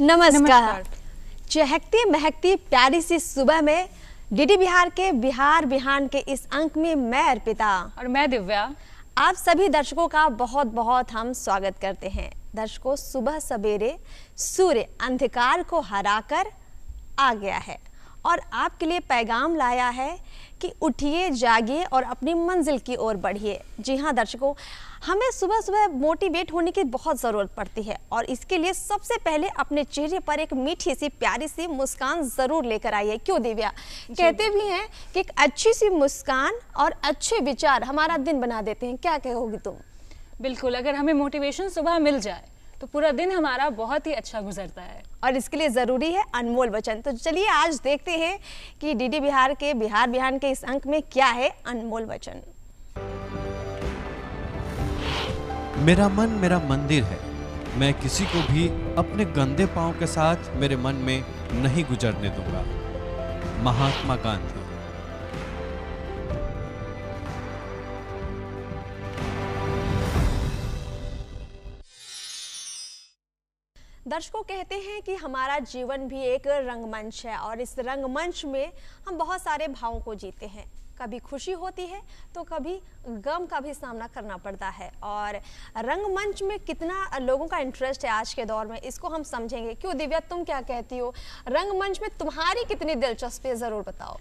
नमस्कार। चहकती महकती प्यारी सी सुबह में डीडी बिहार के बिहार बिहान के इस अंक में मैं अर्पिता और मैं दिव्या आप सभी दर्शकों का बहुत बहुत हम स्वागत करते हैं। दर्शकों, सुबह सवेरे सूर्य अंधकार को हराकर आ गया है और आपके लिए पैगाम लाया है कि उठिए, जागिए और अपनी मंजिल की ओर बढ़िए। जी हाँ दर्शकों, हमें सुबह सुबह मोटिवेट होने की बहुत ज़रूरत पड़ती है और इसके लिए सबसे पहले अपने चेहरे पर एक मीठी सी प्यारी सी मुस्कान ज़रूर लेकर आइए। क्यों दिव्या? कहते भी हैं कि एक अच्छी सी मुस्कान और अच्छे विचार हमारा दिन बना देते हैं। क्या कहोगी तुम? बिल्कुल, अगर हमें मोटिवेशन सुबह मिल जाए तो पूरा दिन हमारा बहुत ही अच्छा गुजरता है और इसके लिए ज़रूरी है अनमोल वचन। तो चलिए आज देखते हैं कि डीडी बिहार के बिहार बिहान के इस अंक में क्या है अनमोल वचन। मेरा मन मेरा मंदिर है, मैं किसी को भी अपने गंदे पांव के साथ मेरे मन में नहीं गुजरने दूंगा। महात्मा गांधी। दर्शकों, कहते हैं कि हमारा जीवन भी एक रंगमंच है और इस रंगमंच में हम बहुत सारे भावों को जीते हैं। कभी खुशी होती है तो कभी गम का भी सामना करना पड़ता है और रंगमंच में कितना लोगों का इंटरेस्ट है आज के दौर में, इसको हम समझेंगे। क्यों दिव्या, तुम क्या कहती हो? रंगमंच में तुम्हारी कितनी दिलचस्पी है, ज़रूर बताओ।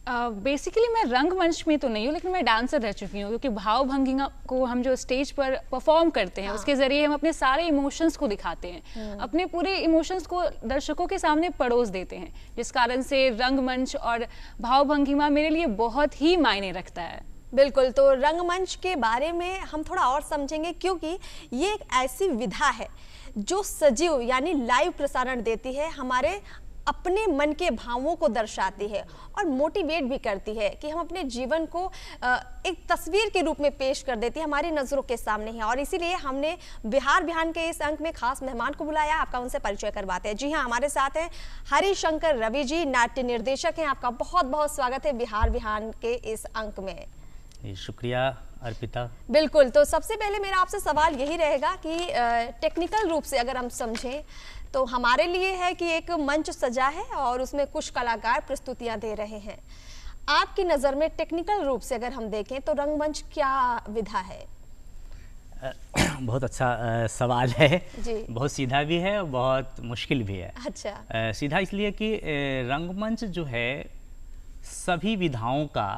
बेसिकली मैं रंगमंच में तो नहीं हूँ, लेकिन मैं डांसर रह चुकी हूँ, क्योंकि भाव भंगिमा को हम जो स्टेज पर परफॉर्म करते हैं उसके जरिए हम अपने सारे इमोशंस को दिखाते हैं, अपने पूरे इमोशंस को दर्शकों के सामने परोस देते हैं, जिस कारण से रंगमंच और भाव भंगिमा मेरे लिए बहुत ही मायने रखता है। बिल्कुल, तो रंगमंच के बारे में हम थोड़ा और समझेंगे क्योंकि ये एक ऐसी विधा है जो सजीव यानी लाइव प्रसारण देती है, हमारे अपने मन के भावों को दर्शाती है और मोटिवेट भी करती है कि हम अपने जीवन को एक तस्वीर के रूप में पेश कर देती है, हमारी नज़रों के सामने है। और इसीलिए हमने बिहार बिहान के इस अंक में खास मेहमान को बुलाया, आपका उनसे परिचय करवाते हैं। जी हाँ, हमारे साथ हैं हरिशंकर रवि जी, नाट्य निर्देशक हैं। आपका बहुत बहुत स्वागत है बिहार बिहान के इस अंक में। शुक्रिया अर्पिता। बिल्कुल, तो सबसे पहले मेरा आपसे सवाल यही रहेगा कि टेक्निकल रूप से अगर हम समझें तो हमारे लिए है कि एक मंच सजा है और उसमें कुछ कलाकार प्रस्तुतियां दे रहे हैं। आपकी नज़र में टेक्निकल रूप से अगर हम देखें तो रंगमंच क्या विधा है? बहुत अच्छा सवाल है जी। बहुत सीधा भी है और बहुत मुश्किल भी है। अच्छा। सीधा इसलिए कि रंगमंच जो है सभी विधाओं का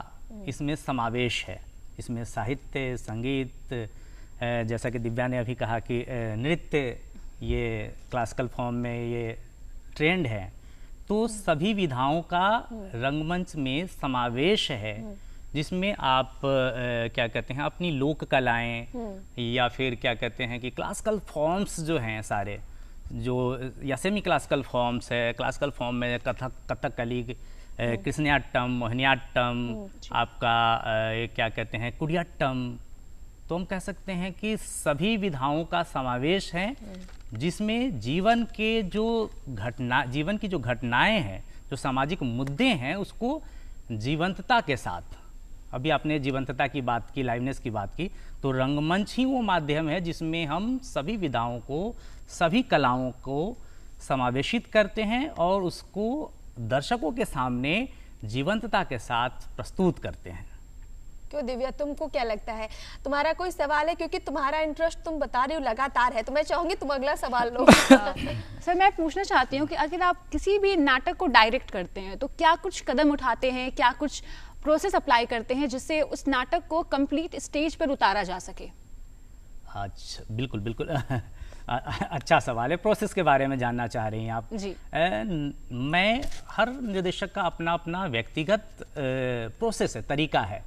इसमें समावेश है। इसमें साहित्य, संगीत, जैसा कि दिव्या ने अभी कहा कि नृत्य, ये क्लासिकल फॉर्म में ये ट्रेंड है, तो सभी विधाओं का रंगमंच में समावेश है, जिसमें आप क्या कहते हैं अपनी लोक कलाएं या फिर क्या कहते हैं कि क्लासिकल फॉर्म्स जो हैं सारे, जो या सेमी क्लासिकल फॉर्म्स है, क्लासिकल फॉर्म में कथकली, कृष्णयाट्टम, मोहिनीयाट्टम, आपका क्या कहते हैं कुडियाट्टम, तो हम कह सकते हैं कि सभी विधाओं का समावेश है, जिसमें जीवन की जो घटनाएं हैं, जो सामाजिक मुद्दे हैं, उसको जीवंतता के साथ, अभी आपने जीवंतता की बात की, लाइवनेस की बात की, तो रंगमंच ही वो माध्यम है जिसमें हम सभी विधाओं को, सभी कलाओं को समावेशित करते हैं और उसको दर्शकों के सामने जीवंतता के साथ प्रस्तुत करते हैं। क्यों दिव्या, तुमको क्या लगता है? तुम्हारा कोई सवाल है? क्योंकि तुम्हारा इंटरेस्ट तुम बता रही हो लगातार है, तो मैं चाहूंगी तुम अगला सवाल लो। सर, मैं पूछना चाहती हूँ कि अगर आप किसी भी नाटक को डायरेक्ट करते हैं तो क्या कुछ कदम उठाते हैं, क्या कुछ प्रोसेस अप्लाई करते हैं जिससे उस नाटक को कंप्लीट स्टेज पर उतारा जा सके? अच्छा, बिल्कुल बिल्कुल अच्छा सवाल है। प्रोसेस के बारे में जानना चाह रही हैं आप? जी। मैं, हर निर्देशक का अपना अपना व्यक्तिगत प्रोसेस है, तरीका है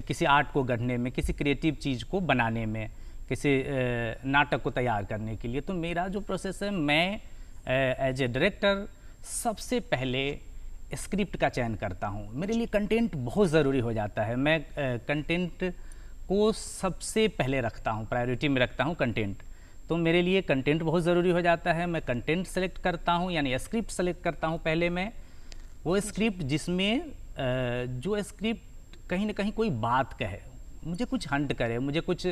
किसी आर्ट को गढ़ने में, किसी क्रिएटिव चीज़ को बनाने में, किसी नाटक को तैयार करने के लिए। तो मेरा जो प्रोसेस है, मैं एज ए डायरेक्टर सबसे पहले स्क्रिप्ट का चयन करता हूँ। मेरे लिए कंटेंट बहुत ज़रूरी हो जाता है। मैं कंटेंट को सबसे पहले रखता हूँ, प्रायोरिटी में रखता हूँ कंटेंट। तो मेरे लिए कंटेंट बहुत ज़रूरी हो जाता है। मैं कंटेंट सेलेक्ट करता हूँ, यानी स्क्रिप्ट सेलेक्ट करता हूँ पहले मैं। वो स्क्रिप्ट जिसमें जो स्क्रिप्ट कहीं ना कहीं कोई बात कहे, मुझे कुछ हंट करे, मुझे कुछ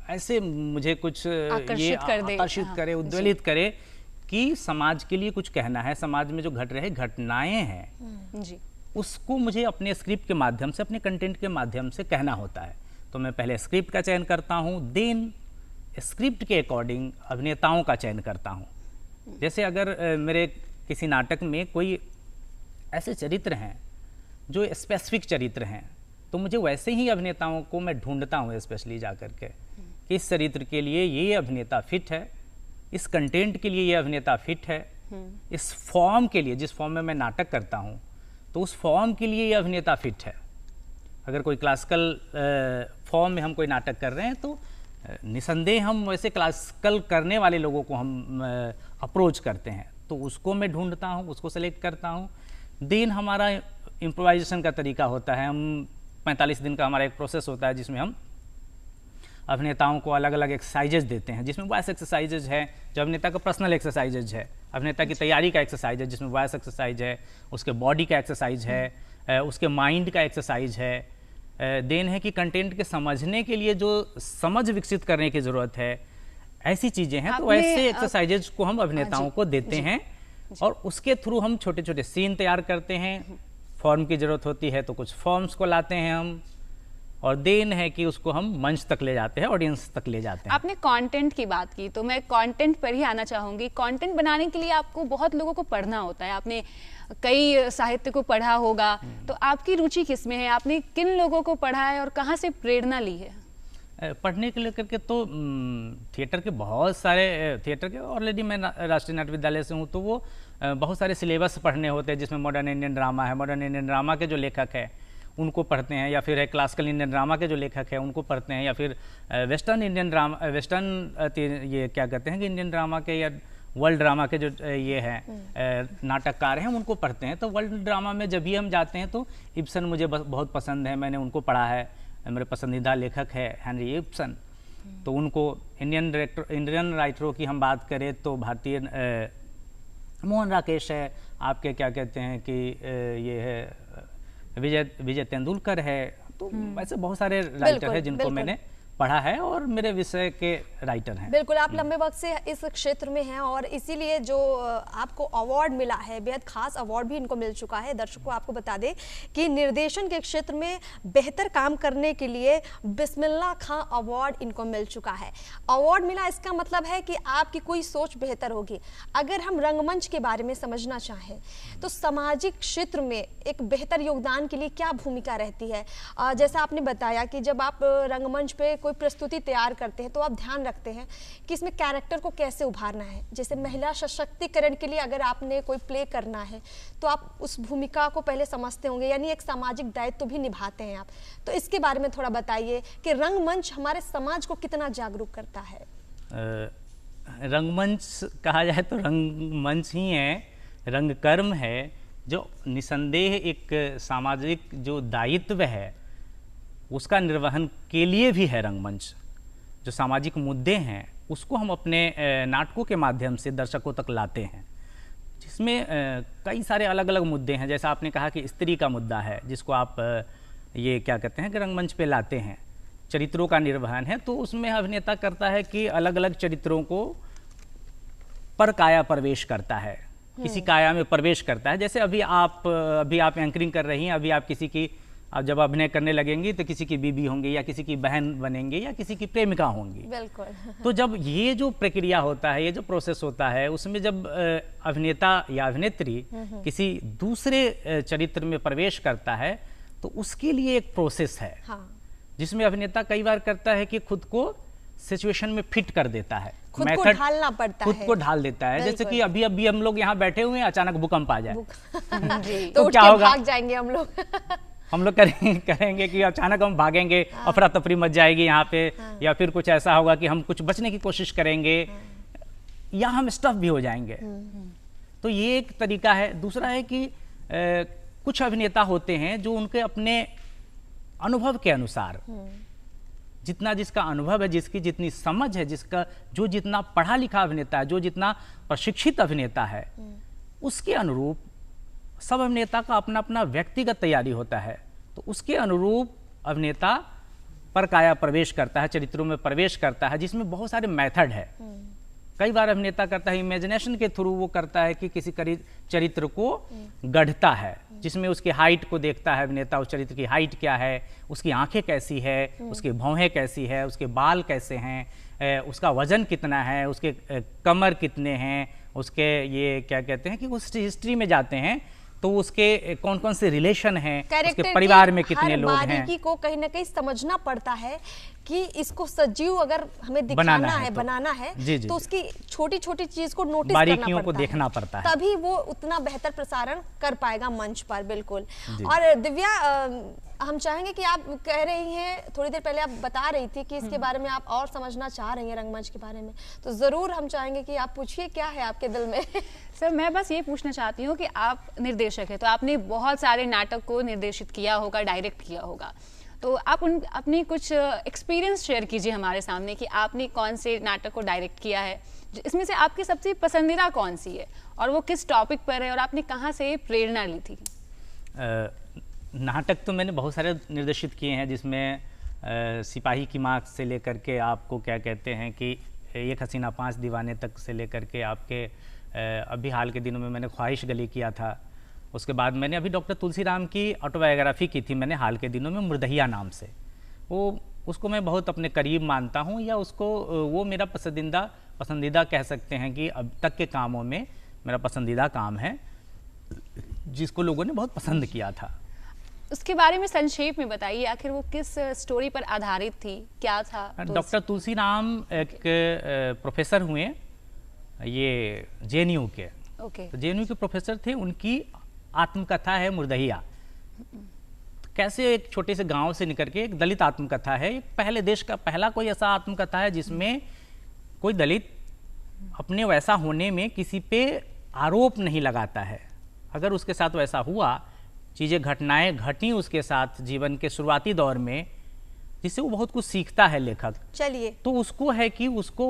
ऐसे मुझे कुछ ये आकर्षित करे, उद्वेलित करे कि समाज के लिए कुछ कहना है, समाज में जो घट रहे घटनाएं हैं जी, उसको मुझे अपने स्क्रिप्ट के माध्यम से, अपने कंटेंट के माध्यम से कहना होता है। तो मैं पहले स्क्रिप्ट का चयन करता हूँ, देन स्क्रिप्ट के अकॉर्डिंग अभिनेताओं का चयन करता हूँ। जैसे अगर मेरे किसी नाटक में कोई ऐसे चरित्र हैं जो स्पेसिफिक चरित्र हैं, तो मुझे वैसे ही अभिनेताओं को मैं ढूंढता हूँ स्पेशली जा कर के कि इस चरित्र के लिए ये अभिनेता फिट है, इस कंटेंट के लिए ये अभिनेता फिट है, इस फॉर्म के लिए, जिस फॉर्म में मैं नाटक करता हूँ तो उस फॉर्म के लिए ये अभिनेता फिट है। अगर कोई क्लासिकल फॉर्म में हम कोई नाटक कर रहे हैं तो निसंदेह हम वैसे क्लासिकल करने वाले लोगों को हम अप्रोच करते हैं, तो उसको मैं ढूंढता हूँ, उसको सेलेक्ट करता हूँ। देन हमारा इम्प्रोवाइजेशन का तरीका होता है, हम 45 दिन का हमारा एक प्रोसेस होता है जिसमें हम अभिनेताओं को अलग अलग एक्सरसाइजेज देते हैं, जिसमें वॉइस एक्सरसाइजेज है, जो अभिनेता का पर्सनल एक्सरसाइजेज है, अभिनेता की तैयारी का एक्सरसाइज है जिसमें वॉइस एक्सरसाइज है, उसके बॉडी का एक्सरसाइज है, उसके माइंड का एक्सरसाइज है। देन है कि कंटेंट के समझने के लिए जो समझ विकसित करने की ज़रूरत है, ऐसी चीज़ें हैं। तो ऐसे एक्सरसाइजेज को हम अभिनेताओं को देते हैं और उसके थ्रू हम छोटे छोटे सीन तैयार करते हैं। फॉर्म की ज़रूरत होती है तो कुछ फॉर्म्स को लाते हैं हम, और देन है कि उसको हम मंच तक ले जाते हैं, ऑडियंस तक ले जाते हैं। आपने कंटेंट की बात की तो मैं कंटेंट पर ही आना चाहूँगी। कंटेंट बनाने के लिए आपको बहुत लोगों को पढ़ना होता है, आपने कई साहित्य को पढ़ा होगा, तो आपकी रुचि किस में है? आपने किन लोगों को पढ़ा है और कहाँ से प्रेरणा ली है? पढ़ने के लेकर के तो थिएटर के बहुत सारे, थिएटर के ऑलरेडी मैं राष्ट्रीय नाट्य विद्यालय से हूँ, तो वो बहुत सारे सिलेबस पढ़ने होते हैं, जिसमें मॉडर्न इंडियन ड्रामा है, मॉडर्न इंडियन ड्रामा के जो लेखक है उनको पढ़ते हैं, या फिर है क्लासिकल इंडियन ड्रामा के जो लेखक है उनको पढ़ते हैं, या फिर वेस्टर्न इंडियन ड्रामा, वेस्टर्न ये क्या कहते हैं कि इंडियन ड्रामा के या वर्ल्ड ड्रामा के जो ये हैं नाटककार हैं उनको पढ़ते हैं। तो वर्ल्ड ड्रामा में जब भी हम जाते हैं तो इब्सन मुझे बहुत पसंद है, मैंने उनको पढ़ा है, मेरे पसंदीदा लेखक है हेनरी इब्सन। तो उनको इंडियन राइटरों की हम बात करें तो भारतीय मोहन राकेश है, आपके क्या कहते हैं कि ये है विजय तेंदुलकर है। तो ऐसे बहुत सारे राइटर हैं जिनको मैंने पढ़ा है और मेरे विषय के राइटर हैं। बिल्कुल, आप लंबे वक्त से इस क्षेत्र में हैं और इसीलिए जो आपको अवार्ड मिला है, बेहद खास अवार्ड भी इनको मिल चुका है। दर्शकों आपको बता दें कि निर्देशन के क्षेत्र में बेहतर काम करने के लिए बिस्मिल्लाह खां अवार्ड इनको मिल चुका है। अवार्ड मिला इसका मतलब है कि आपकी कोई सोच बेहतर होगी। अगर हम रंगमंच के बारे में समझना चाहें तो सामाजिक क्षेत्र में एक बेहतर योगदान के लिए क्या भूमिका रहती है? जैसा आपने बताया कि जब आप रंगमंच पे कोई प्रस्तुति तैयार करते हैं तो आप ध्यान रखते हैं कि इसमें कैरेक्टर को कैसे उभारना है। जैसे महिला सशक्तिकरण के लिए अगर आपने कोई प्ले करना है तो आप उस भूमिका को पहले समझते होंगे, यानी एक सामाजिक दायित्व तो भी निभाते हैं आप। तो इसके बारे में थोड़ा बताइए कि रंगमंच हमारे समाज को कितना जागरूक करता है? रंगमंच कहा जाए तो रंगमंच ही है, रंगकर्म है, जो निसंदेह एक सामाजिक जो दायित्व है उसका निर्वहन के लिए भी है। रंगमंच जो सामाजिक मुद्दे हैं उसको हम अपने नाटकों के माध्यम से दर्शकों तक लाते हैं, जिसमें कई सारे अलग अलग मुद्दे हैं। जैसा आपने कहा कि स्त्री का मुद्दा है जिसको आप ये क्या कहते हैं कि रंगमंच पे लाते हैं। चरित्रों का निर्वहन है तो उसमें अभिनेता करता है कि अलग अलग चरित्रों को पर काया प्रवेश करता है, किसी काया में प्रवेश करता है। जैसे अभी आप एंकरिंग कर रही हैं, अभी आप किसी की जब अभिनय करने लगेंगी तो किसी की बीबी होंगी या किसी की बहन बनेंगे या किसी की प्रेमिका होंगी। बिल्कुल। तो जब ये जो प्रक्रिया होता है, ये जो प्रोसेस होता है, उसमें जब अभिनेता या अभिनेत्री किसी दूसरे चरित्र में प्रवेश करता है तो उसके लिए एक प्रोसेस है। हाँ। जिसमें अभिनेता कई बार करता है कि खुद को सिचुएशन में फिट कर देता है, खुद को ढालना पड़ता है, खुद को ढाल देता है। जैसे कि अभी हम लोग यहाँ बैठे हुए हैं, अचानक भूकंप आ जाए तो क्या होगा? भाग जाएंगे हम लोग करेंगे कि अचानक हम भागेंगे, अफरा तफरी मच जाएगी यहाँ पे, या फिर कुछ ऐसा होगा कि हम कुछ बचने की कोशिश करेंगे, या हम स्टफ भी हो जाएंगे। तो ये एक तरीका है। दूसरा है कि कुछ अभिनेता होते हैं जो उनके अपने अनुभव के अनुसार, जितना जिसका अनुभव है, जिसकी जितनी समझ है, जो जितना पढ़ा लिखा अभिनेता है, जो जितना प्रशिक्षित अभिनेता है, उसके अनुरूप सब अभिनेता का अपना अपना व्यक्तिगत तैयारी होता है। तो उसके अनुरूप अभिनेता परकाया प्रवेश करता है, चरित्रों में प्रवेश करता है, जिसमें बहुत सारे मेथड है। कई बार अभिनेता करता है इमेजिनेशन के थ्रू, वो करता है कि किसी चरित्र को गढ़ता है, जिसमें उसकी हाइट को देखता है अभिनेता, उस चरित्र की हाइट क्या है, उसकी आंखें कैसी है, उसकी भौहें कैसी है, उसके बाल कैसे हैं, उसका वजन कितना है, उसके कमर कितने हैं, उसके ये क्या कहते हैं कि उस हिस्ट्री में जाते हैं तो उसके कौन कौन से रिलेशन हैं, उसके परिवार में कितने लोग हैं। बारीकी को कहीं ना कहीं समझना पड़ता है कि इसको सजीव अगर हमें दिखाना है, बनाना है, जी, जी, तो उसकी छोटी छोटी चीज को नोटिस बारीकियों को देखना पड़ता है, तभी वो उतना बेहतर प्रसारण कर पाएगा मंच पर। बिल्कुल। और दिव्या, हम चाहेंगे कि आप कह रही हैं, थोड़ी देर पहले आप बता रही थी कि इसके बारे में आप और समझना चाह रही हैं रंगमंच के बारे में, तो जरूर हम चाहेंगे कि आप पूछिए क्या है आपके दिल में। सर, मैं बस ये पूछना चाहती हूँ कि आप निर्देशक हैं, तो आपने बहुत सारे नाटक को निर्देशित किया होगा, डायरेक्ट किया होगा, तो आप अपनी कुछ एक्सपीरियंस शेयर कीजिए हमारे सामने कि आपने कौन से नाटक को डायरेक्ट किया है, इसमें से आपकी सबसे पसंदीदा कौन सी है और वो किस टॉपिक पर है और आपने कहाँ से प्रेरणा ली थी? नाटक तो मैंने बहुत सारे निर्देशित किए हैं, जिसमें सिपाही की माँ से लेकर के आपको क्या कहते हैं कि एक हसीना 5 दीवाने तक से लेकर के आपके अभी हाल के दिनों में मैंने ख्वाहिश गली किया था। उसके बाद मैंने अभी डॉक्टर तुलसीराम की ऑटोबायोग्राफी की थी मैंने हाल के दिनों में, मुर्दहिया नाम से। उसको मैं बहुत अपने करीब मानता हूँ, या उसको वो मेरा पसंदीदा कह सकते हैं कि अब तक के कामों में मेरा पसंदीदा काम है, जिसको लोगों ने बहुत पसंद किया था। उसके बारे में संक्षेप में बताइए, आखिर वो किस स्टोरी पर आधारित थी, क्या था? डॉक्टर तुलसीराम एक प्रोफेसर हुए, ये जेएनयू के। तो जेएनयू के प्रोफेसर थे, उनकी आत्मकथा है मुर्दहिया। कैसे एक छोटे से गांव से निकल के एक दलित आत्मकथा है, पहले देश का पहला कोई ऐसा आत्मकथा है जिसमें कोई दलित अपने वैसा होने में किसी पे आरोप नहीं लगाता है। अगर उसके साथ वैसा हुआ, चीज़ें घटनाएं घटी उसके साथ जीवन के शुरुआती दौर में, जिससे वो बहुत कुछ सीखता है लेखक। चलिए, तो उसको है कि उसको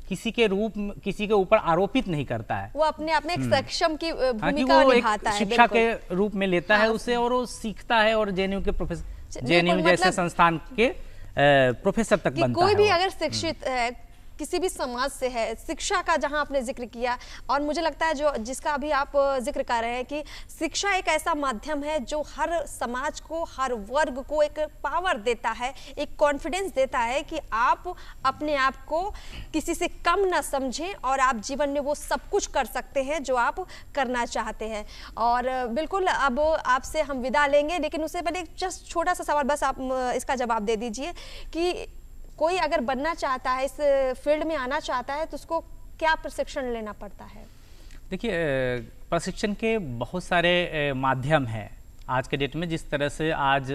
किसी के रूप में किसी के ऊपर आरोपित नहीं करता है, वो अपने आप में एक सक्षम की भूमिका निभाता है, शिक्षा के रूप में लेता है उसे, और वो सीखता है, और जेएनयू के प्रोफेसर, जेएनयू जैसे संस्थान के प्रोफेसर तक बनता है। कोई भी अगर शिक्षित है, किसी भी समाज से है, शिक्षा का जहां आपने जिक्र किया, और मुझे लगता है जो जिसका अभी आप जिक्र कर रहे हैं कि शिक्षा एक ऐसा माध्यम है जो हर समाज को, हर वर्ग को एक पावर देता है, एक कॉन्फिडेंस देता है कि आप अपने आप को किसी से कम ना समझें और आप जीवन में वो सब कुछ कर सकते हैं जो आप करना चाहते हैं। और बिल्कुल अब आपसे हम विदा लेंगे, लेकिन उससे पहले जस्ट छोटा सा सवाल, बस आप इसका जवाब दे दीजिए कि कोई अगर बनना चाहता है, इस फील्ड में आना चाहता है, तो उसको क्या प्रशिक्षण लेना पड़ता है? देखिए, प्रशिक्षण के बहुत सारे माध्यम हैं आज के डेट में। जिस तरह से आज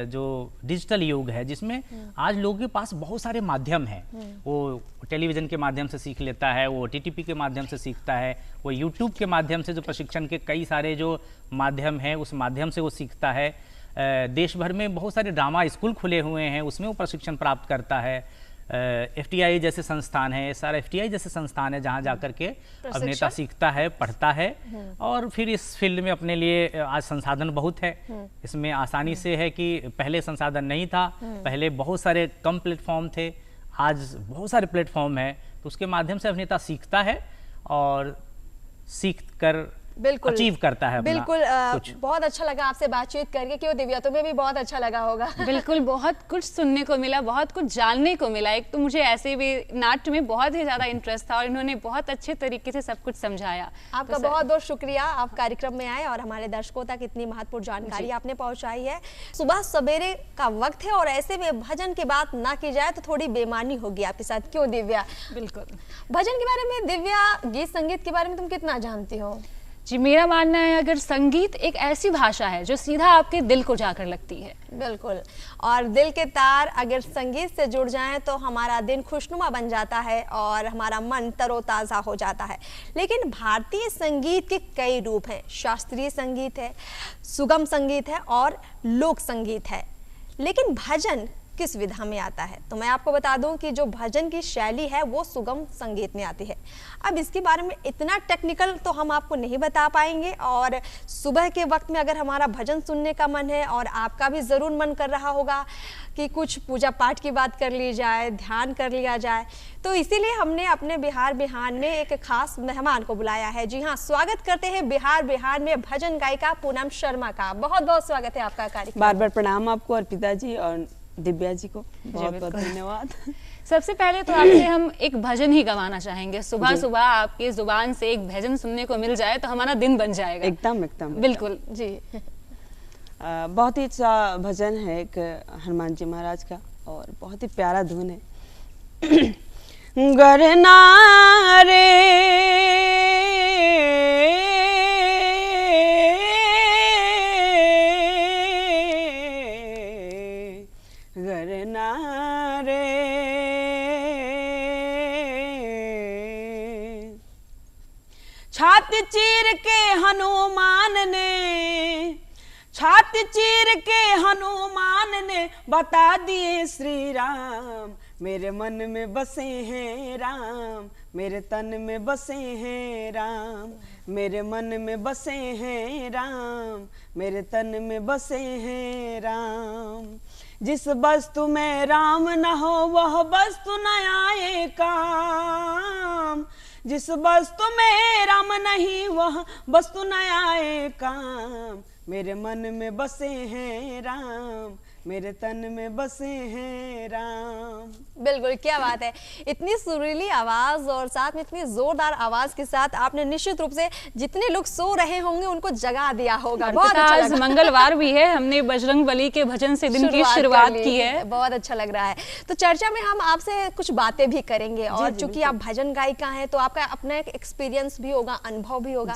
जो डिजिटल युग है, जिसमें आज लोगों के पास बहुत सारे माध्यम हैं, वो टेलीविज़न के माध्यम से सीख लेता है, वो OTT के माध्यम से सीखता है, वो यूट्यूब के माध्यम से जो प्रशिक्षण के कई सारे जो माध्यम हैं, उस माध्यम से वो सीखता है। देश भर में बहुत सारे ड्रामा स्कूल खुले हुए हैं, उसमें वो प्रशिक्षण प्राप्त करता है। FTI जैसे संस्थान है, सारा FTI जैसे संस्थान है, जहाँ जाकर के अभिनेता सीखता है, पढ़ता है, और फिर इस फील्ड में अपने लिए आज संसाधन बहुत है। इसमें आसानी से है कि पहले संसाधन नहीं था, पहले बहुत सारे कम प्लेटफॉर्म थे, आज बहुत सारे प्लेटफॉर्म है, तो उसके माध्यम से अभिनेता सीखता है और सीख कर बिल्कुल अचीव करता है। बिल्कुल बहुत अच्छा लगा आपसे बातचीत करके। क्यों दिव्या, तुम्हें भी बहुत अच्छा लगा होगा? बिल्कुल, बहुत कुछ सुनने को मिला, बहुत कुछ जानने को मिला। एक तो मुझे ऐसे भी नाट्य में बहुत ही ज्यादा इंटरेस्ट था और इन्होंने बहुत अच्छे तरीके से सब कुछ समझाया। आपका तो बहुत बहुत शुक्रिया, आप कार्यक्रम में आए और हमारे दर्शकों तक इतनी महत्वपूर्ण जानकारी आपने पहुंचाई है। सुबह सवेरे का वक्त है और ऐसे में भजन की बात ना की जाए तो थोड़ी बेईमानी होगी आपके साथ। क्यों दिव्या? बिल्कुल। भजन के बारे में दिव्या, गीत संगीत के बारे में तुम कितना जानती हो? जी, मेरा मानना है अगर संगीत एक ऐसी भाषा है जो सीधा आपके दिल को जाकर लगती है। बिल्कुल, और दिल के तार अगर संगीत से जुड़ जाएं तो हमारा दिन खुशनुमा बन जाता है और हमारा मन तरोताज़ा हो जाता है। लेकिन भारतीय संगीत के कई रूप हैं। शास्त्रीय संगीत है, सुगम संगीत है और लोक संगीत है। लेकिन भजन किस विधा में आता है? तो मैं आपको बता दूं कि जो भजन की शैली है वो सुगम संगीत में आती है। अब इसके बारे में इतना टेक्निकल तो हम आपको नहीं बता पाएंगे, और सुबह के वक्त में अगर हमारा भजन सुनने का मन है और आपका भी ज़रूर मन कर रहा होगा कि कुछ पूजा पाठ की बात कर ली जाए, ध्यान कर लिया जाए, तो इसीलिए हमने अपने बिहार बिहान में एक खास मेहमान को बुलाया है। जी हाँ, स्वागत करते हैं बिहार बिहान में भजन गायिका पूनम शर्मा का। बहुत बहुत स्वागत है आपका कार्यक्रम। बार बार प्रणाम आपको अर्पिता जी और दिव्या जी को बहुत बहुत धन्यवाद। सबसे पहले तो आपसे हम एक भजन ही गवाना चाहेंगे। सुबह सुबह आपकी जुबान से एक भजन सुनने को मिल जाए तो हमारा दिन बन जाएगा। एकदम एकदम बिल्कुल जी। बहुत ही अच्छा भजन है एक हनुमान जी महाराज का, और बहुत ही प्यारा धुन है। गरना रे गरना रे छाती चीर के हनुमान ने, छाती चीर के हनुमान ने बता दिए श्री राम, मेरे मन में बसे हैं राम, मेरे तन में बसे हैं राम, मेरे मन में बसे हैं राम, मेरे तन में बसे हैं राम। जिस वस्तु में राम न हो वह वस्तु न आए काम, जिस वस्तु में राम नहीं वह वस्तु न आए काम, मेरे मन में बसे हैं राम, मेरे तन में बसे हैं राम। बिल्कुल, क्या बात है। इतनी सुरीली आवाज और साथ में इतनी जोरदार आवाज के साथ आपने निश्चित रूप से जितने लोग सो रहे होंगे उनको जगा दिया होगा। बहुत अच्छा आज मंगलवार भी है, हमने बजरंगबली के भजन से दिन की शुरुआत की है। बहुत अच्छा लग रहा है। तो चर्चा में हम आपसे कुछ बातें भी करेंगे, और चूंकि आप भजन गायिका हैं तो आपका अपना एक एक्सपीरियंस भी होगा, अनुभव भी होगा।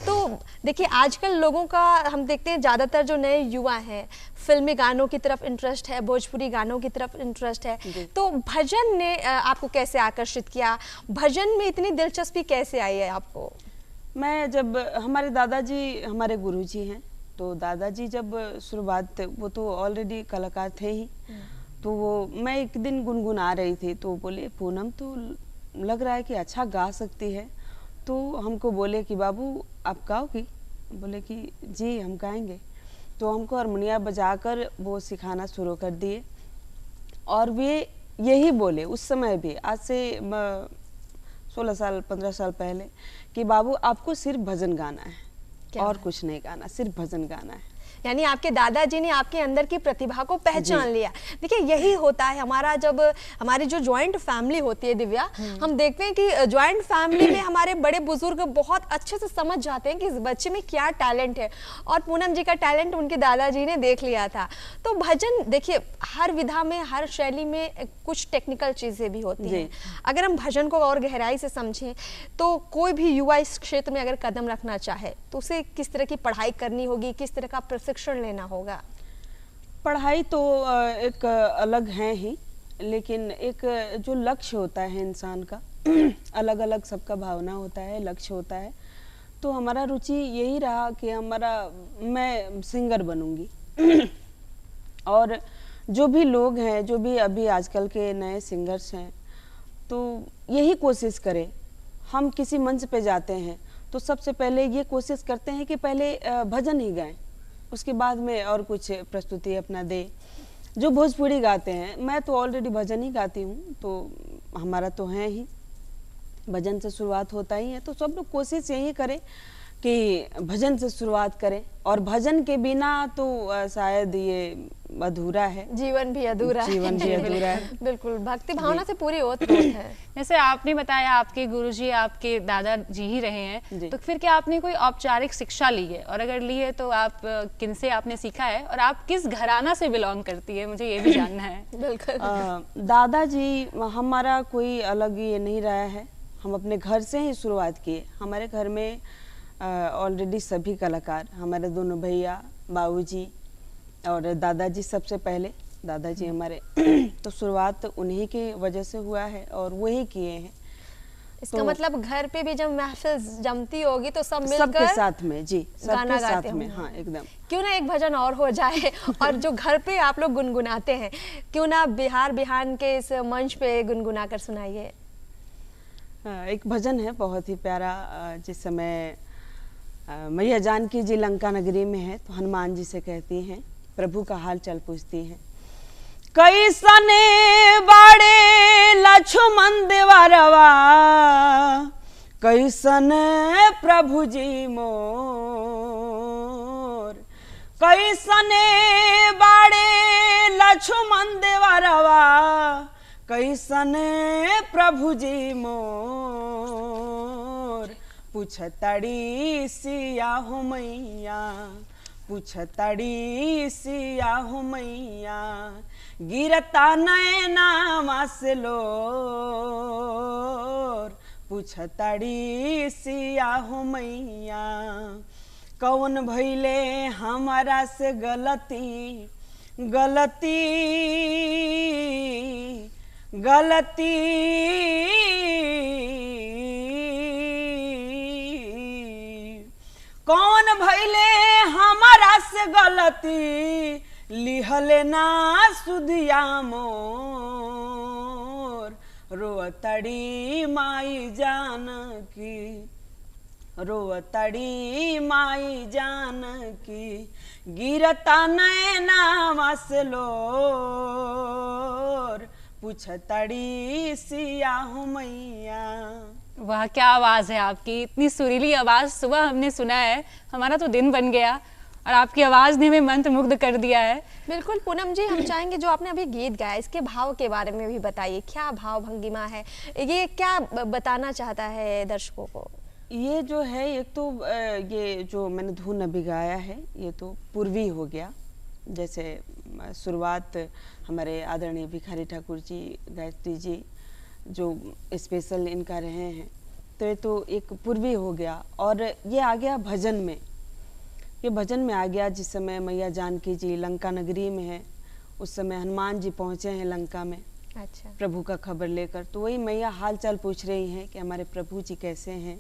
तो देखिए, आजकल लोगों का हम देखते हैं ज्यादातर जो नए युवा हैं फिल्मी गानों की तरफ इंटरेस्ट है, भोजपुरी गानों की तरफ इंटरेस्ट है। तो भजन ने आपको कैसे आकर्षित किया? भजन में इतनी दिलचस्पी कैसे आई है आपको? मैं जब हमारे दादाजी हमारे गुरुजी हैं, तो दादाजी जब शुरुआत, वो तो ऑलरेडी कलाकार थे ही, तो वो मैं एक दिन गुनगुना रही थी तो बोले पूनम तो लग रहा है कि अच्छा गा सकती है। तो हमको बोले कि बाबू आप गाओगी? बोले कि जी हम गाएंगे। तो हमको हारमोनिया बजाकर वो सिखाना शुरू कर दिए, और वे यही बोले उस समय भी, आज से 16 साल 15 साल पहले, कि बाबू आपको सिर्फ भजन गाना है और कुछ नहीं गाना, सिर्फ भजन गाना है। यानी आपके दादाजी ने आपके अंदर की प्रतिभा को पहचान लिया। देखिए, यही होता है हमारा, जब हमारी जो जॉइंट फैमिली होती है दिव्या, हम देखते हैं कि जॉइंट फैमिली में हमारे बड़े बुजुर्ग बहुत अच्छे से समझ जाते हैं कि इस बच्चे में क्या टैलेंट है, और पूनम जी का टैलेंट उनके दादाजी ने देख लिया था। तो भजन देखिए, हर विधा में, हर शैली में कुछ टेक्निकल चीजें भी होती हैं। अगर हम भजन को और गहराई से समझें तो कोई भी युवा इस क्षेत्र में अगर कदम रखना चाहे तो उसे किस तरह की पढ़ाई करनी होगी, किस तरह का प्रशिक्षण लेना होगा? पढ़ाई तो एक अलग है ही, लेकिन एक जो लक्ष्य होता है इंसान का, अलग अलग सबका भावना होता है, लक्ष्य होता है। तो हमारा रुचि यही रहा कि मैं सिंगर बनूंगी। और जो भी लोग हैं, जो भी अभी आजकल के नए सिंगर्स हैं, तो यही कोशिश करें। हम किसी मंच पे जाते हैं तो सबसे पहले ये कोशिश करते हैं कि पहले भजन ही गाएं, उसके बाद में और कुछ प्रस्तुति अपना दे। जो भोजपुरी गाते हैं, मैं तो ऑलरेडी भजन ही गाती हूँ, तो हमारा तो है ही, भजन से शुरुआत होता ही है। तो सब लोग कोशिश यही करें कि भजन से शुरुआत करें, और भजन के बिना तो शायद ये अधूरा है, जीवन भी अधूरा है। जीवन भी अधूरा है। बिल्कुल, भक्ति भावना से पूरी होती है। जैसे आपने बताया आपके गुरुजी आपके दादाजी ही रहे हैं, तो फिर क्या आपने कोई औपचारिक शिक्षा ली है, और अगर ली है तो आप किनसे आपने सीखा है, और आप किस घराना से बिलोंग करती है, मुझे ये भी जानना है। बिल्कुल। दादाजी हमारा कोई अलग ये नहीं रहा है, हम अपने घर से ही शुरुआत किए। हमारे घर में ऑलरेडी सभी कलाकार, हमारे दोनों भैया, बाबूजी और दादाजी सबसे पहले, दादाजी हमारे तो शुरुआत उन्हीं की वजह से हुआ है और वही किए हैं। इसका तो मतलब घर पे भी जब महफिल जमती होगी तो सब सबके मिलकर साथ में, जी गाना सबके गाते साथ में, होंगे। हाँ एकदम। क्यों ना एक भजन और हो जाए और जो घर पे आप लोग गुनगुनाते हैं, क्यों ना बिहार बिहान के इस मंच पे गुनगुना कर सुनाइए। एक भजन है बहुत ही प्यारा, जिस समय मैया जानकी जी लंका नगरी में है तो हनुमान जी से कहती हैं, प्रभु का हाल चाल पूछती हैं, कैसने बाड़े लक्ष्मण देवरवा, कैसने प्रभु जी मोर, कैसने बाड़े लक्ष्मण देवरवा, कैसने प्रभु जी मोर, पूछतड़ी सिया हो मैया, पूछतड़ी सिया हो मैया, गिरता नैना मसलोर, पूछतड़ी सिया हो मैया, कौन भइले हमारा से गलती, गलती गलती, कौन भइले हमारा से गलती, लिहले ना सुधिया मोर, रोतड़ी माई जानकी, रोतड़ी माई जानकी, गिरता नैना मसलोर, पूछतड़ी सिया हो मैया। वाह, क्या आवाज़ है आपकी, इतनी सुरीली आवाज़ सुबह हमने सुना है, हमारा तो दिन बन गया और आपकी आवाज़ ने हमें मंत्रमुग्ध कर दिया है। बिल्कुल पूनम जी, हम चाहेंगे जो आपने अभी गीत गाया इसके भाव के बारे में भी बताइए, क्या भाव भंगिमा है, ये क्या बताना चाहता है दर्शकों को। ये जो है, एक तो ये जो मैंने धुन अभी गाया है ये तो पूर्वी हो गया, जैसे शुरुआत हमारे आदरणीय भिखारी ठाकुर जी, गायत्री जी जो स्पेशल इनका रहे हैं, तो ये तो एक पूर्वी हो गया। और ये आ गया भजन में, ये भजन में आ गया जिस समय मैया जानकी जी लंका नगरी में है, उस समय हनुमान जी पहुँचे हैं लंका में, अच्छा, प्रभु का खबर लेकर। तो वही मैया हाल चाल पूछ रही हैं कि हमारे प्रभु जी कैसे हैं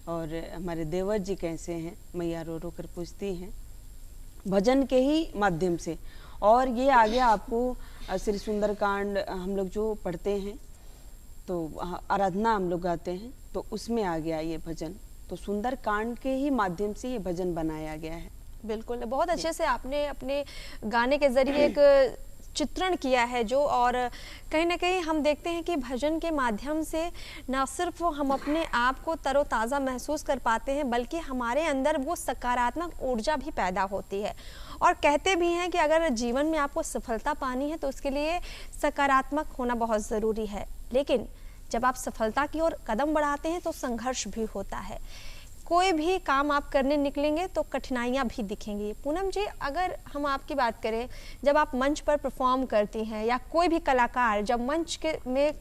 और हमारे देवर जी कैसे हैं, मैया रो रो कर पूछती हैं भजन के ही माध्यम से। और ये आ गया आपको श्री सुंदरकांड हम लोग जो पढ़ते हैं तो आराधना हम लोग गाते हैं, तो उसमें आ गया ये भजन, तो सुंदरकांड के ही माध्यम से ये भजन बनाया गया है। बिल्कुल, बहुत अच्छे से आपने अपने गाने के जरिए एक चित्रण किया है जो, और कहीं ना कहीं हम देखते हैं कि भजन के माध्यम से न सिर्फ हम अपने आप को तरोताज़ा महसूस कर पाते हैं, बल्कि हमारे अंदर वो सकारात्मक ऊर्जा भी पैदा होती है। और कहते भी हैं कि अगर जीवन में आपको सफलता पानी है तो उसके लिए सकारात्मक होना बहुत ज़रूरी है, लेकिन जब आप सफलता की ओर कदम बढ़ाते हैं तो संघर्ष भी होता है। कोई भी काम आप करने निकलेंगे तो कठिनाइयाँ भी दिखेंगी। पूनम जी, अगर हम आपकी बात करें, जब आप मंच पर परफॉर्म करती हैं या कोई भी कलाकार जब मंच के में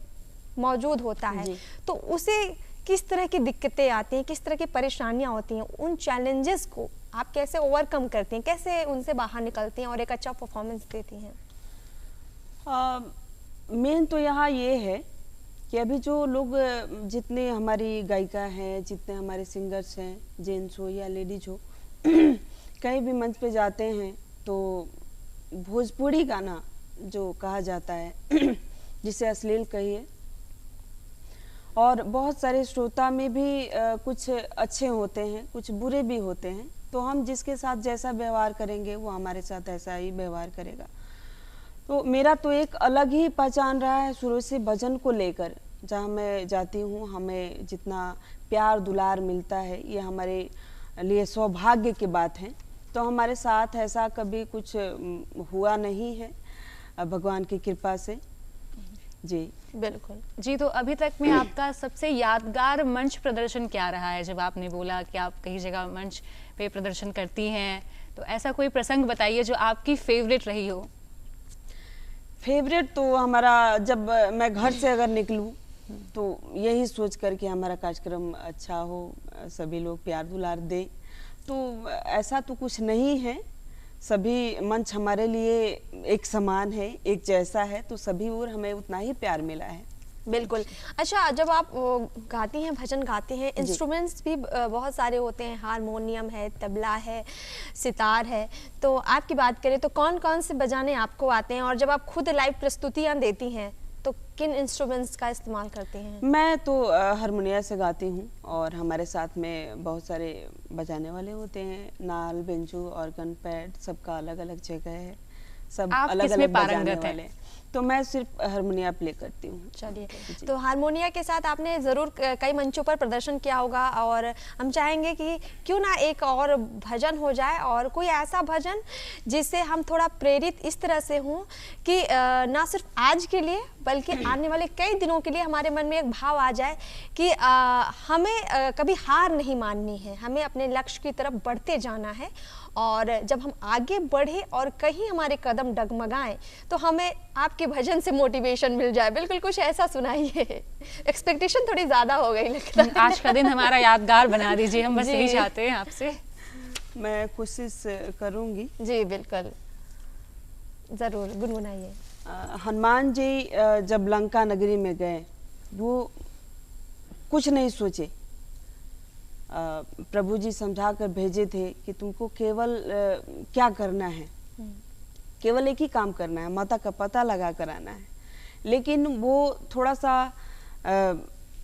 मौजूद होता है तो उसे किस तरह की दिक्कतें आती हैं, किस तरह की परेशानियाँ होती हैं, उन चैलेंजेस को आप कैसे ओवरकम करती हैं, कैसे उनसे बाहर निकलती हैं और एक अच्छा परफॉर्मेंस देती हैं? मेन तो यहाँ ये है कि अभी जो लोग, जितने हमारी गायिका हैं, जितने हमारे सिंगर्स हैं, जेंट्स हो या लेडीज हो, कहीं भी मंच पे जाते हैं तो भोजपुरी गाना जो कहा जाता है जिसे अश्लील कहिए, और बहुत सारे श्रोता में भी कुछ अच्छे होते हैं, कुछ बुरे भी होते हैं, तो हम जिसके साथ जैसा व्यवहार करेंगे वो हमारे साथ ऐसा ही व्यवहार करेगा। तो मेरा तो एक अलग ही पहचान रहा है शुरू से भजन को लेकर। जहाँ मैं जाती हूँ हमें जितना प्यार दुलार मिलता है ये हमारे लिए सौभाग्य की बात है। तो हमारे साथ ऐसा कभी कुछ हुआ नहीं है भगवान की कृपा से। जी बिल्कुल जी। तो अभी तक में आपका सबसे यादगार मंच प्रदर्शन क्या रहा है? जब आपने बोला कि आप कई जगह मंच पे प्रदर्शन करती हैं, तो ऐसा कोई प्रसंग बताइए जो आपकी फेवरेट रही हो। फेवरेट तो हमारा, जब मैं घर से अगर निकलूं तो यही सोच कर कि हमारा कार्यक्रम अच्छा हो, सभी लोग प्यार दुलार दे। तो ऐसा तो कुछ नहीं है, सभी मंच हमारे लिए एक समान है, एक जैसा है, तो सभी और हमें उतना ही प्यार मिला है। बिल्कुल। अच्छा, जब आप गाती हैं, भजन गाते हैं, इंस्ट्रूमेंट्स भी बहुत सारे होते हैं, हारमोनियम है, तबला है, सितार है, तो आपकी बात करें तो कौन कौन से बजाने आपको आते हैं, और जब आप खुद लाइव प्रस्तुतियाँ देती हैं तो किन इंस्ट्रूमेंट्स का इस्तेमाल करती हैं? मैं तो हारमोनिया से गाती हूँ, और हमारे साथ में बहुत सारे बजाने वाले होते हैं, नाल, बेंजू, ऑर्गन पैड, सबका अलग अलग जगह है, सब आप अलग किसमें अलग बजाने पारंगत हैं? वाले। तो मैं सिर्फ हारमोनिया प्ले करती हूँ। चलिए, जी। तो हारमोनिया के साथ आपने ज़रूर कई मंचों पर प्रदर्शन किया होगा, और हम चाहेंगे कि क्यों ना एक और भजन हो जाए, और कोई ऐसा भजन जिससे हम थोड़ा प्रेरित इस तरह से हों कि ना सिर्फ आज के लिए बल्कि आने वाले कई दिनों के लिए हमारे मन में एक भाव आ जाए कि हमें कभी हार नहीं माननी है, हमें अपने लक्ष्य की तरफ बढ़ते जाना है, और जब हम आगे बढ़े और कहीं हमारे कदम डगमगाएं तो हमें आपके भजन से मोटिवेशन मिल जाए। बिल्कुल कुछ ऐसा सुनाइए। एक्सपेक्टेशन थोड़ी ज़्यादा हो गई लगता है। आज का दिन हमारा यादगार बना दीजिए, हम बस जी। यही चाहते हैं आपसे। मैं कोशिश करूँगी। जी बिल्कुल, ज़रूर गुनगुनाइए। हनुमान जी जब लंका नगरी में गए, वो कुछ नहीं सोचे। प्रभु जी समझा कर भेजे थे कि तुमको केवल क्या करना है, केवल एक ही काम करना है, माता का पता लगा कर आना है। लेकिन वो थोड़ा सा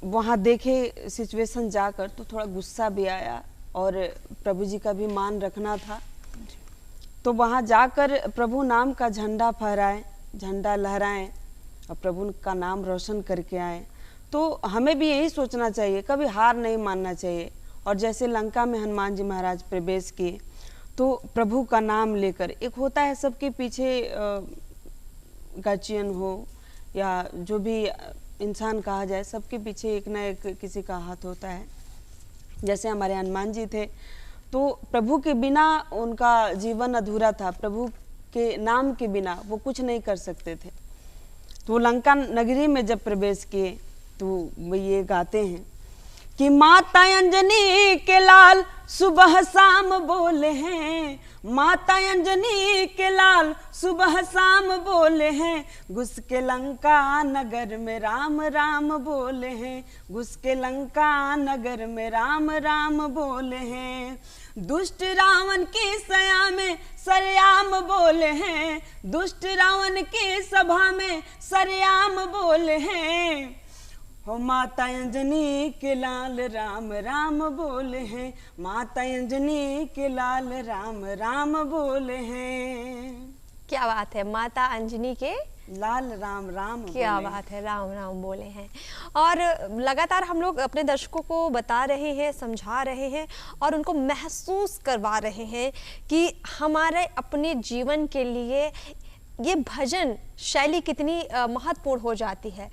वहाँ देखे सिचुएशन जाकर तो थोड़ा गुस्सा भी आया, और प्रभु जी का भी मान रखना था। तो वहाँ जाकर प्रभु नाम का झंडा फहराएं, झंडा लहराएं, और प्रभु का नाम रोशन करके आए। तो हमें भी यही सोचना चाहिए, कभी हार नहीं मानना चाहिए। और जैसे लंका में हनुमान जी महाराज प्रवेश किए, तो प्रभु का नाम लेकर, एक होता है सबके पीछे गार्जियन हो या जो भी इंसान कहा जाए, सबके पीछे एक ना एक किसी का हाथ होता है। जैसे हमारे हनुमान जी थे, तो प्रभु के बिना उनका जीवन अधूरा था, प्रभु के नाम के बिना वो कुछ नहीं कर सकते थे। तो लंका नगरी में जब प्रवेश किए तो वो ये गाते हैं कि माता अंजनी के लाल सुबह शाम बोले हैं, माता अंजनी के लाल सुबह शाम बोले हैं, घुस के लंका नगर में राम राम बोले हैं, घुस के लंका नगर में राम राम बोले हैं। दुष्ट रावण की सया में सरेआम बोले हैं, दुष्ट रावण की सभा में सरेआम बोले हैं, हो माता अंजनी के लाल राम राम बोले हैं, माता अंजनी के लाल राम राम बोले हैं। क्या बात है, माता अंजनी के लाल राम राम क्या बोले हैं। बात है, राम राम बोले हैं। और लगातार हम लोग अपने दर्शकों को बता रहे हैं, समझा रहे हैं, और उनको महसूस करवा रहे हैं कि हमारे अपने जीवन के लिए ये भजन शैली कितनी महत्वपूर्ण हो जाती है।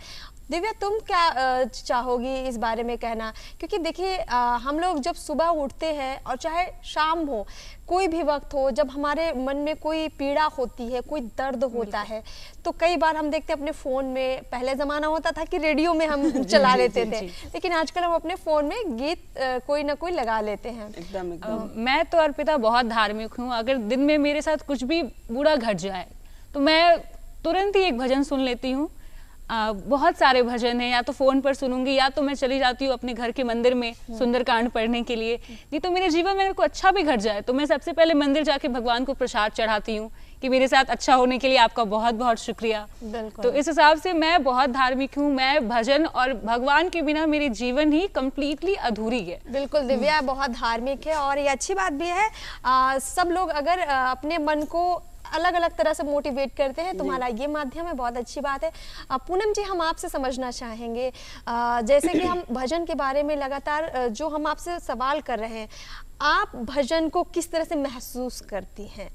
दिव्या, तुम क्या चाहोगी इस बारे में कहना? क्योंकि देखिए, हम लोग जब सुबह उठते हैं और चाहे शाम हो, कोई भी वक्त हो, जब हमारे मन में कोई पीड़ा होती है, कोई दर्द होता है, तो कई बार हम देखते हैं अपने फ़ोन में, पहले ज़माना होता था कि रेडियो में हम चला लेते थे, लेकिन आजकल हम अपने फ़ोन में गीत कोई ना कोई लगा लेते हैं। एकदम एकदम। मैं तो अर्पिता बहुत धार्मिक हूँ। अगर दिन में मेरे साथ कुछ भी बुरा घट जाए तो मैं तुरंत ही एक भजन सुन लेती हूँ। बहुत सारे भजन हैं, या तो फ़ोन पर सुनूंगी, या तो मैं चली जाती हूँ अपने घर के मंदिर में सुंदरकांड पढ़ने के लिए। नहीं तो मेरे जीवन में कुछ अच्छा भी घट जाए तो मैं सबसे पहले मंदिर जाके भगवान को प्रसाद चढ़ाती हूँ कि मेरे साथ अच्छा होने के लिए आपका बहुत बहुत शुक्रिया। बिल्कुल। तो इस हिसाब से मैं बहुत धार्मिक हूँ। मैं भजन और भगवान के बिना मेरी जीवन ही कम्प्लीटली अधूरी है। बिल्कुल, दिव्या बहुत धार्मिक है, और ये अच्छी बात भी है। सब लोग अगर अपने मन को अलग अलग तरह से मोटिवेट करते हैं, तुम्हारा ये माध्यम है, बहुत अच्छी बात है। पूनम जी, हम आपसे समझना चाहेंगे, जैसे कि हम भजन के बारे में लगातार जो हम आपसे सवाल कर रहे हैं, आप भजन को किस तरह से महसूस करती हैं?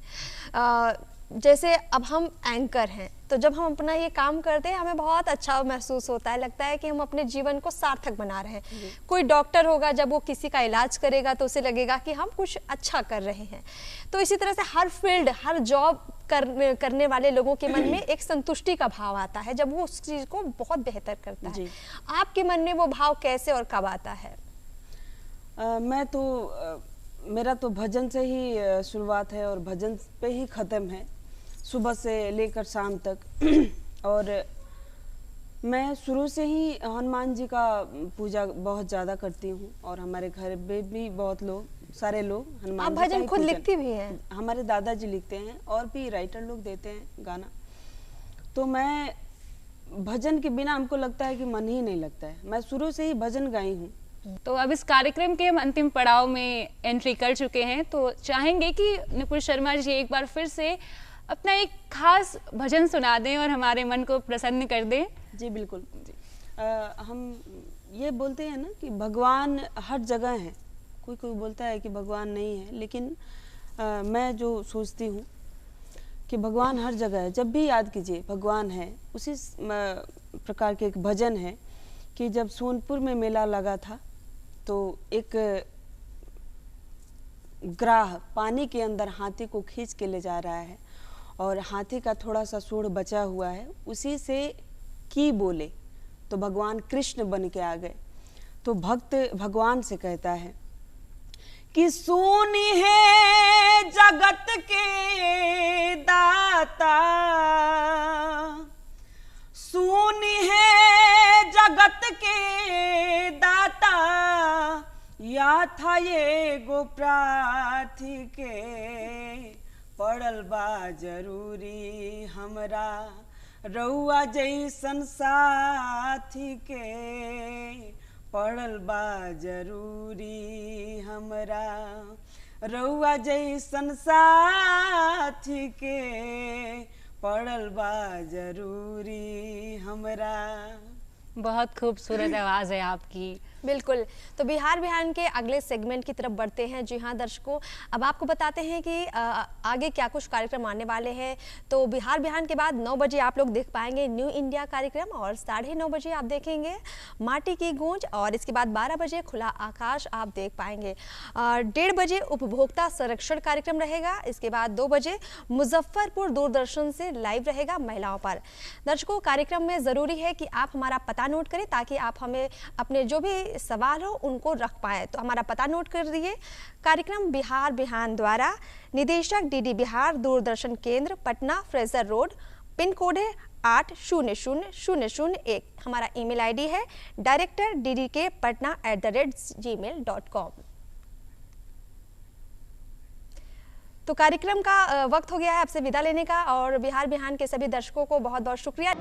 जैसे अब हम एंकर हैं, तो जब हम अपना ये काम करते हैं हमें बहुत अच्छा महसूस होता है, लगता है कि हम अपने जीवन को सार्थक बना रहे हैं। कोई डॉक्टर होगा, जब वो किसी का इलाज करेगा तो उसे लगेगा कि हम कुछ अच्छा कर रहे हैं। तो इसी तरह से हर फील्ड, हर जॉब करने वाले लोगों के मन में एक संतुष्टि का भाव आता है जब वो उस चीज़ को बहुत बेहतर करता है। आपके मन में वो भाव कैसे और कब आता है? मैं तो मेरा तो भजन से ही शुरुआत है और भजन पे ही ख़त्म है, सुबह से लेकर शाम तक। और मैं शुरू से ही हनुमान जी का पूजा बहुत ज़्यादा करती हूँ और हमारे घर में भी बहुत लोग, सारे लोग हनुमान आप जी का भजन ही खुद पूजन- लिखती भी हैं? हमारे दादाजी लिखते हैं और भी राइटर लोग देते हैं गाना। तो मैं भजन के बिना हमको लगता है कि मन ही नहीं लगता है। मैं शुरू से ही भजन गाई हूँ। तो अब इस कार्यक्रम के हम अंतिम पड़ाव में एंट्री कर चुके हैं, तो चाहेंगे कि नुपुर शर्मा जी एक बार फिर से अपना एक खास भजन सुना दें और हमारे मन को प्रसन्न कर दें। जी बिल्कुल। हम ये बोलते हैं ना कि भगवान हर जगह है। कोई कोई बोलता है कि भगवान नहीं है, लेकिन मैं जो सोचती हूँ कि भगवान हर जगह है। जब भी याद कीजिए भगवान है। उसी प्रकार के एक भजन है कि जब सोनपुर में मेला लगा था तो एक ग्राह पानी के अंदर हाथी को खींच के ले जा रहा है और हाथी का थोड़ा सा सूंड बचा हुआ है, उसी से की बोले तो भगवान कृष्ण बन के आ गए। तो भक्त भगवान से कहता है कि सुनी है जगत के दाता, सुनी है जगत के दाता, या था ये गो प्रार्थी के, पड़ल बा जरूरी हमरा रउआ जैसन साथी के, पड़ल बा जरूरी हमरा रउआ जैसन साथी के, पड़ल बा जरूरी हमरा। बहुत खूबसूरत आवाज़ है आपकी। बिल्कुल। तो बिहार बिहान के अगले सेगमेंट की तरफ बढ़ते हैं। जी हाँ दर्शकों, अब आपको बताते हैं कि आगे क्या कुछ कार्यक्रम आने वाले हैं। तो बिहार बिहान के बाद 9 बजे आप लोग देख पाएंगे न्यू इंडिया कार्यक्रम और 9:30 बजे आप देखेंगे माटी की गूंज और इसके बाद 12 बजे खुला आकाश आप देख पाएंगे। 1:30 बजे उपभोक्ता संरक्षण कार्यक्रम रहेगा। इसके बाद 2 बजे मुजफ्फरपुर दूरदर्शन से लाइव रहेगा महिलाओं पर। दर्शकों, कार्यक्रम में ज़रूरी है कि आप हमारा पता नोट करें ताकि आप हमें अपने जो भी सवाल हो उनको रख पाए। तो हमारा पता नोट कर दिए। कार्यक्रम बिहार बिहान द्वारा, निदेशक डीडी बिहार, दूरदर्शन केंद्र, Patna, Fraser road, pin code है 800001। हमारा ईमेल आईडी है director.ddkpatna@gmail.com। तो कार्यक्रम का वक्त हो गया है आपसे विदा लेने का और बिहार बिहान के सभी दर्शकों को बहुत बहुत शुक्रिया।